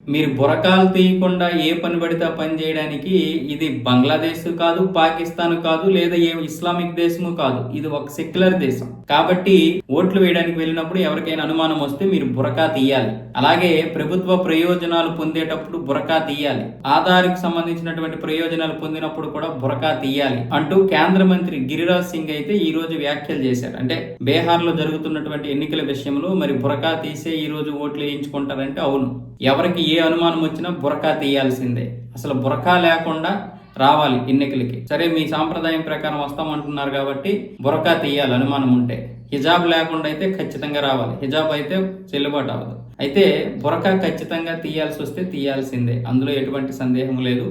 మీరు బురకాలు తీయకుండా ఏ పని పడితే ఆ పని చేయడానికి ఇది బంగ్లాదేశ్ కాదు, పాకిస్తాన్ కాదు, లేదా ఏ ఇస్లామిక్ దేశము కాదు. ఇది ఒక సెక్యులర్ దేశం. కాబట్టి ఓట్లు వేయడానికి వెళ్ళినప్పుడు ఎవరికైనా అనుమానం వస్తే మీరు బురకా తీయాలి. అలాగే ప్రభుత్వ ప్రయోజనాలు పొందేటప్పుడు బురకా తీయాలి. ఆధార్కి సంబంధించినటువంటి ప్రయోజనాలు పొందినప్పుడు కూడా బురకా తీయాలి అంటూ కేంద్ర మంత్రి గిరిరాజ్ సింగ్ అయితే ఈ రోజు వ్యాఖ్యలు చేశారు. అంటే బీహార్ లో జరుగుతున్నటువంటి ఎన్నికల విషయంలో మరి బురకా తీసే ఈ రోజు ఓట్లు వేయించుకుంటారంటే అవును, ఎవరికి ఏ అనుమానం వచ్చినా బురకా తీయాల్సిందే. అసలు బురకా లేకుండా రావాలి ఎన్నికలకి. సరే, మీ సాంప్రదాయం ప్రకారం వస్తామంటున్నారు కాబట్టి బురకా తీయాలి అనుమానం ఉంటే. హిజాబ్ లేకుండా అయితే ఖచ్చితంగా రావాలి. హిజాబ్ అయితే చెల్లుబాటు అవ్వదు. అయితే బురకా ఖచ్చితంగా తీయాల్సి వస్తే తీయాల్సిందే, అందులో ఎటువంటి సందేహం లేదు.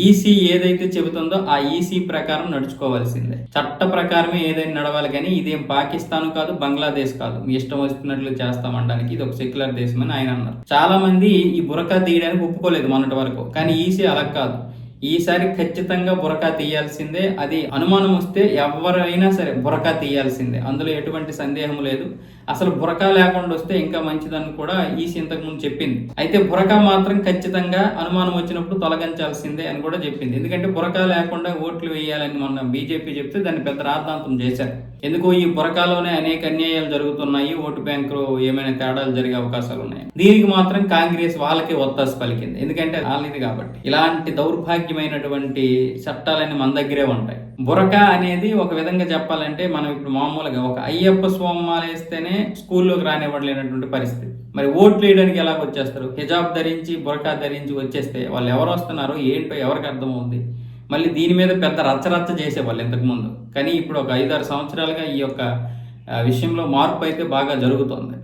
ఈసీ ఏదైతే చెబుతుందో ఆ ఈసీ ప్రకారం నడుచుకోవాల్సిందే. చట్ట ప్రకారమే ఏదైనా నడవాలి, కానీ ఇదేం పాకిస్తాన్ కాదు, బంగ్లాదేశ్ కాదు మీ ఇష్టం వస్తున్నట్లు చేస్తామనడానికి. ఇది ఒక సెక్యులర్ దేశం అని ఆయన అన్నారు. చాలా మంది ఈ బురకా తీయడానికి ఒప్పుకోలేదు మొన్నటి వరకు, కానీ ఈసీ అలా కాదు. ఈసారి ఖచ్చితంగా బురకా తీయాల్సిందే. అది అనుమానం వస్తే ఎవరైనా సరే బురకా తీయాల్సిందే, అందులో ఎటువంటి సందేహం లేదు. అసలు బురకా లేకుండా వస్తే ఇంకా మంచిదని కూడా ఈసీ ఇంతకు ముందు చెప్పింది. అయితే బురకా మాత్రం ఖచ్చితంగా అనుమానం వచ్చినప్పుడు తొలగించాల్సిందే అని కూడా చెప్పింది. ఎందుకంటే బురకా లేకుండా ఓట్లు వేయాలని మొన్న బీజేపీ చెప్తే దాన్ని పెద్ద రాద్ధాంతం చేశారు. ఎందుకు ఈ బురకాలోనే అనేక అన్యాయాలు జరుగుతున్నాయి, ఓటు బ్యాంకు ఏమైనా తేడాలు జరిగే అవకాశాలు ఉన్నాయి. దీనికి మాత్రం కాంగ్రెస్ వాళ్ళకే ఒత్తాసు పలికింది, ఎందుకంటే వాళ్ళది కాబట్టి. ఇలాంటి దౌర్భాగ్యమైనటువంటి చట్టాలన్నీ మన దగ్గరే ఉంటాయి. బురకా అనేది ఒక విధంగా చెప్పాలంటే మనం ఇప్పుడు మామూలుగా ఒక అయ్యప్ప స్వామాలు వేస్తేనే స్కూల్లోకి రానివ్వలేనటువంటి పరిస్థితి. మరి ఓట్లు వేయడానికి ఎలాగ వచ్చేస్తారు? హిజాబ్ ధరించి బురకా ధరించి వచ్చేస్తే వాళ్ళు ఎవరు వస్తున్నారో ఏంటో ఎవరికి అర్థమవుతుంది? మళ్ళీ దీని మీద పెద్ద రచ్చరచ్చ చేసేవాళ్ళు ఇంతకుముందు. కానీ ఇప్పుడు ఒక 5-6 సంవత్సరాలుగా ఈ యొక్క విషయంలో మార్పు అయితే బాగా జరుగుతుంది.